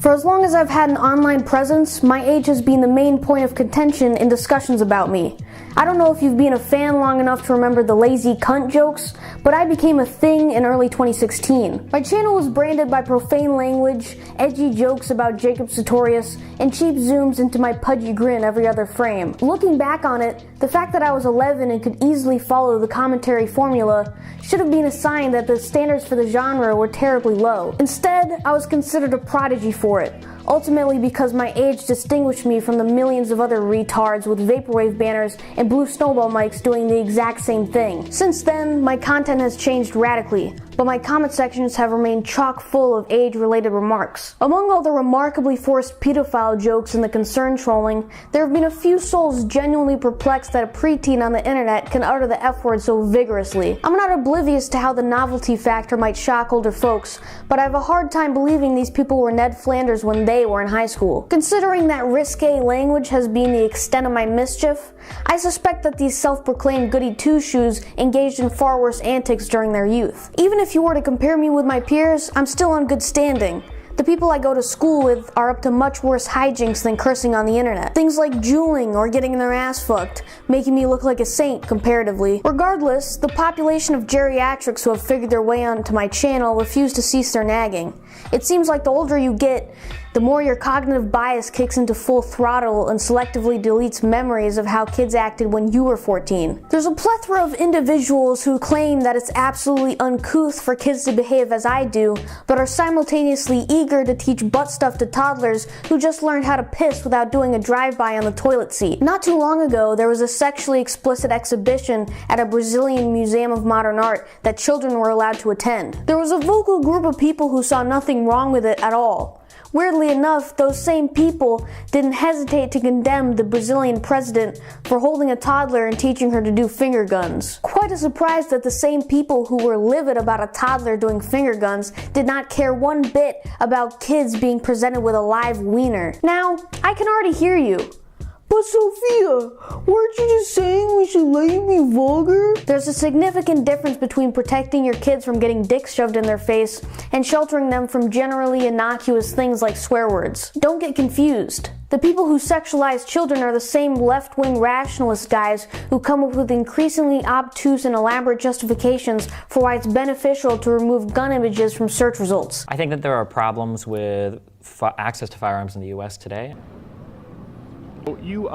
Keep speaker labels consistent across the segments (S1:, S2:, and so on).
S1: For as long as I've had an online presence, my age has been the main point of contention in discussions about me. I don't know if you've been a fan long enough to remember the lazy cunt jokes, but I became a thing in early 2016. My channel was branded by profane language, edgy jokes about Jacob Sartorius, and cheap zooms into my pudgy grin every other frame. Looking back on it, the fact that I was 11 and could easily follow the commentary formula should have been a sign that the standards for the genre were terribly low. Instead, I was considered a prodigy for it, ultimately because my age distinguished me from the millions of other retards with vaporwave banners and blue snowball mics doing the exact same thing. Since then, my content has changed radically, but my comment sections have remained chock full of age-related remarks. Among all the remarkably forced pedophile jokes and the concern trolling, there have been a few souls genuinely perplexed that a preteen on the internet can utter the F-word so vigorously. I'm not oblivious to how the novelty factor might shock older folks, but I have a hard time believing these people were Ned Flanders when they were in high school. Considering that risque language has been the extent of my mischief, I suspect that these self-proclaimed goody two-shoes engaged in far worse antics during their youth. Even if you were to compare me with my peers, I'm still on good standing. The people I go to school with are up to much worse hijinks than cursing on the internet. Things like juuling or getting their ass fucked, making me look like a saint comparatively. Regardless, the population of geriatrics who have figured their way onto my channel refuse to cease their nagging. It seems like the older you get, the more your cognitive bias kicks into full throttle and selectively deletes memories of how kids acted when you were 14. There's a plethora of individuals who claim that it's absolutely uncouth for kids to behave as I do, but are simultaneously eager to teach butt stuff to toddlers who just learned how to piss without doing a drive-by on the toilet seat. Not too long ago, there was a sexually explicit exhibition at a Brazilian museum of modern art that children were allowed to attend. There was a vocal group of people who saw nothing wrong with it at all. Weirdly enough, those same people didn't hesitate to condemn the Brazilian president for holding a toddler and teaching her to do finger guns. Quite a surprise that the same people who were livid about a toddler doing finger guns did not care one bit about kids being presented with a live wiener. Now, I can already hear you. But Sophia, weren't you just saying we should let you be vulgar? There's a significant difference between protecting your kids from getting dicks shoved in their face and sheltering them from generally innocuous things like swear words. Don't get confused. The people who sexualize children are the same left-wing rationalist guys who come up with increasingly obtuse and elaborate justifications for why it's beneficial to remove gun images from search results.
S2: I think that there are problems with access to firearms in the US today.
S3: You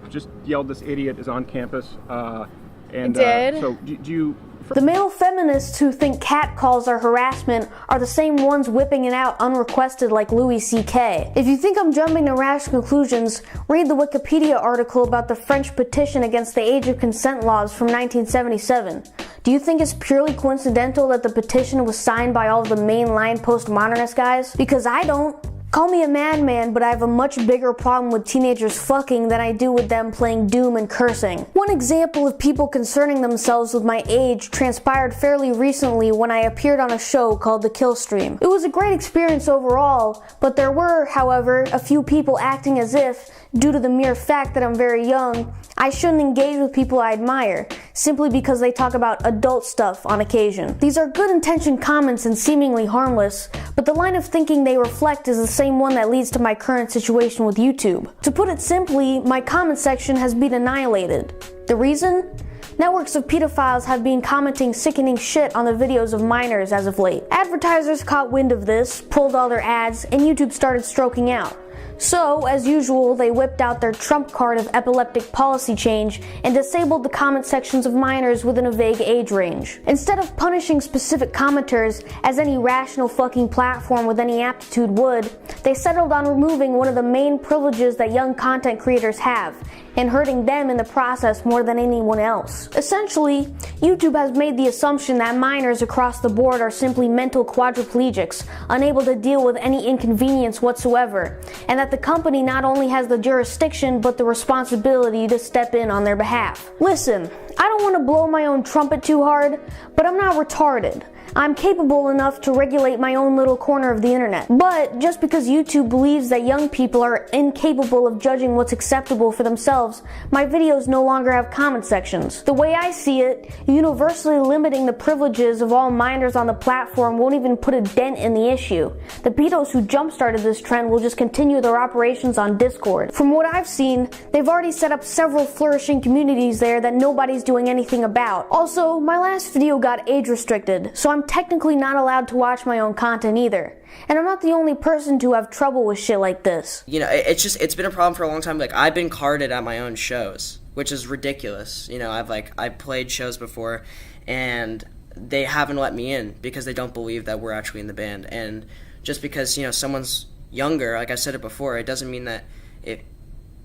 S3: just yelled "this idiot is on campus," and
S4: did.
S3: So do you?
S1: The male feminists who think catcalls are harassment are the same ones whipping it out unrequested like Louis C.K. If you think I'm jumping to rash conclusions, read the Wikipedia article about the French petition against the age of consent laws from 1977. Do you think it's purely coincidental that the petition was signed by all of the mainline postmodernist guys? Because I don't. Call me a madman, but I have a much bigger problem with teenagers fucking than I do with them playing Doom and cursing. One example of people concerning themselves with my age transpired fairly recently when I appeared on a show called The Kill Stream. It was a great experience overall, but there were, however, a few people acting as if, due to the mere fact that I'm very young, I shouldn't engage with people I admire, simply because they talk about adult stuff on occasion. These are good-intentioned comments and seemingly harmless, but the line of thinking they reflect is the same one that leads to my current situation with YouTube. To put it simply, my comment section has been annihilated. The reason? Networks of pedophiles have been commenting sickening shit on the videos of minors as of late. Advertisers caught wind of this, pulled all their ads, and YouTube started stroking out. So, as usual, they whipped out their trump card of epileptic policy change and disabled the comment sections of minors within a vague age range. Instead of punishing specific commenters, as any rational fucking platform with any aptitude would, they settled on removing one of the main privileges that young content creators have, and hurting them in the process more than anyone else. Essentially, YouTube has made the assumption that minors across the board are simply mental quadriplegics, unable to deal with any inconvenience whatsoever, and that the company not only has the jurisdiction but the responsibility to step in on their behalf. Listen, I don't want to blow my own trumpet too hard, but I'm not retarded. I'm capable enough to regulate my own little corner of the internet. But just because YouTube believes that young people are incapable of judging what's acceptable for themselves, my videos no longer have comment sections. The way I see it, universally limiting the privileges of all minors on the platform won't even put a dent in the issue. The pedos who jump-started this trend will just continue their operations on Discord. From what I've seen, they've already set up several flourishing communities there that nobody's doing anything about. Also, my last video got age restricted, so I'm technically not allowed to watch my own content either. And I'm not the only person to have trouble with shit like this.
S4: You know, it's been a problem for a long time. Like, I've been carded at my own shows, which is ridiculous. You know, I've played shows before, and they haven't let me in because they don't believe that we're actually in the band. And just because, you know, someone's younger, like I said it before, it doesn't mean that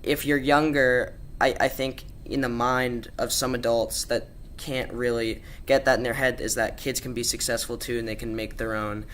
S4: if you're younger, I think in the mind of some adults that can't really get that in their head is that kids can be successful too, and they can make their own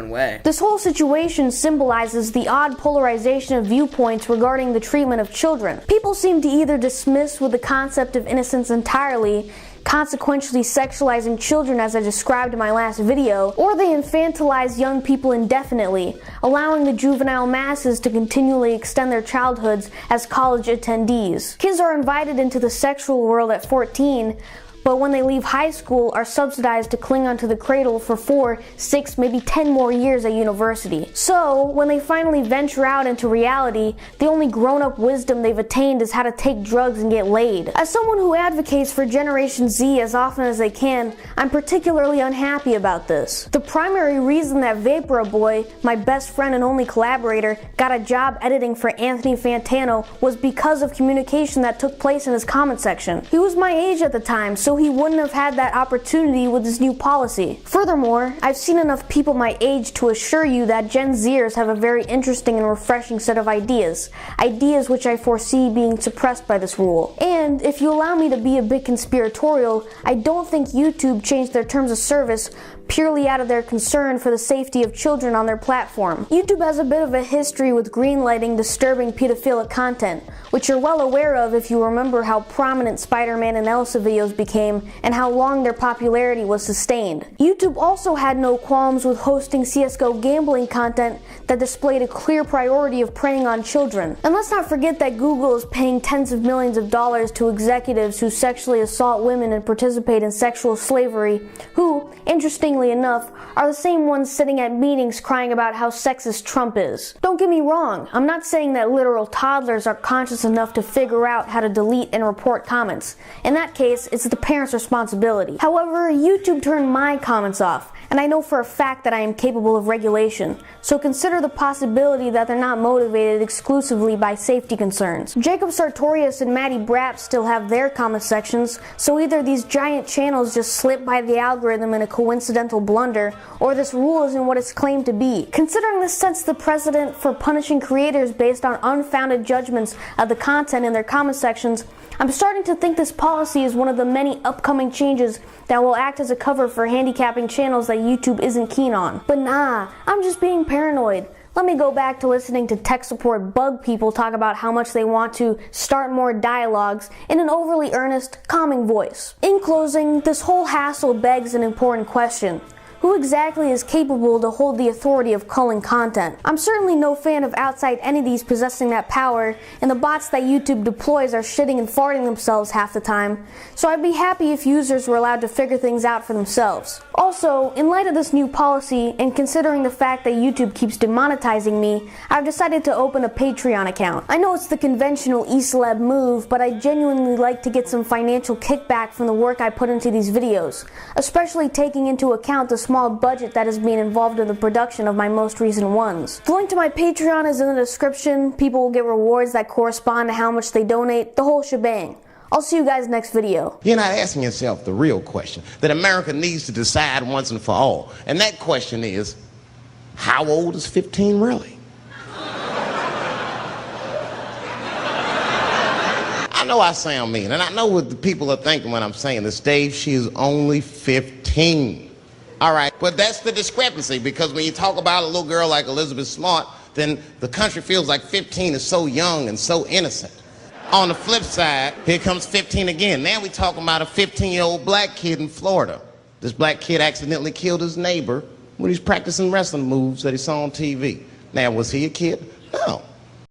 S4: way.
S1: This whole situation symbolizes the odd polarization of viewpoints regarding the treatment of children. People seem to either dismiss with the concept of innocence entirely, consequentially sexualizing children as I described in my last video, or they infantilize young people indefinitely, allowing the juvenile masses to continually extend their childhoods as college attendees. Kids are invited into the sexual world at 14, but when they leave high school are subsidized to cling onto the cradle for 4, 6, maybe 10 more years at university. So, when they finally venture out into reality, the only grown-up wisdom they've attained is how to take drugs and get laid. As someone who advocates for Generation Z as often as they can, I'm particularly unhappy about this. The primary reason that Vapor Boy, my best friend and only collaborator, got a job editing for Anthony Fantano was because of communication that took place in his comment section. He was my age at the time, so he wouldn't have had that opportunity with this new policy. Furthermore, I've seen enough people my age to assure you that Gen Zers have a very interesting and refreshing set of ideas which I foresee being suppressed by this rule. And if you allow me to be a bit conspiratorial, I don't think YouTube changed their terms of service purely out of their concern for the safety of children on their platform. YouTube has a bit of a history with greenlighting disturbing pedophilic content, which you're well aware of if you remember how prominent Spider-Man and Elsa videos became and how long their popularity was sustained. YouTube also had no qualms with hosting CSGO gambling content that displayed a clear priority of preying on children. And let's not forget that Google is paying tens of millions of dollars to executives who sexually assault women and participate in sexual slavery, who, interestingly enough, are the same ones sitting at meetings crying about how sexist Trump is. Don't get me wrong, I'm not saying that literal toddlers are conscious enough to figure out how to delete and report comments. In that case, it's the parent's responsibility. However, YouTube turned my comments off, and I know for a fact that I am capable of regulation, so consider the possibility that they're not motivated exclusively by safety concerns. Jacob Sartorius and Maddie Brapp still have their comment sections, so either these giant channels just slip by the algorithm in a coincidental blunder, or this rule isn't what it's claimed to be. Considering this sets the precedent for punishing creators based on unfounded judgments of the content in their comment sections, I'm starting to think this policy is one of the many upcoming changes that will act as a cover for handicapping channels that YouTube isn't keen on. But nah, I'm just being paranoid. Let me go back to listening to tech support bug people talk about how much they want to start more dialogues in an overly earnest, calming voice. In closing, this whole hassle begs an important question. Who exactly is capable to hold the authority of culling content? I'm certainly no fan of outside entities possessing that power, and the bots that YouTube deploys are shitting and farting themselves half the time, so I'd be happy if users were allowed to figure things out for themselves. Also, in light of this new policy, and considering the fact that YouTube keeps demonetizing me, I've decided to open a Patreon account. I know it's the conventional e-celeb move, but I genuinely like to get some financial kickback from the work I put into these videos, especially taking into account the small budget that is being involved in the production of my most recent ones. The link to my Patreon is in the description. People will get rewards that correspond to how much they donate, the whole shebang. I'll see you guys next video.
S5: You're not asking yourself the real question that America needs to decide once and for all. And that question is, how old is 15 really? I know I sound mean, and I know what the people are thinking when I'm saying this. Dave, she is only 15. All right, but that's the discrepancy, because when you talk about a little girl like Elizabeth Smart, then the country feels like 15 is so young and so innocent. On the flip side, here comes 15 again. Now we're talking about a 15-year-old black kid in Florida. This black kid accidentally killed his neighbor when he was practicing wrestling moves that he saw on TV. Now, was he a kid? No.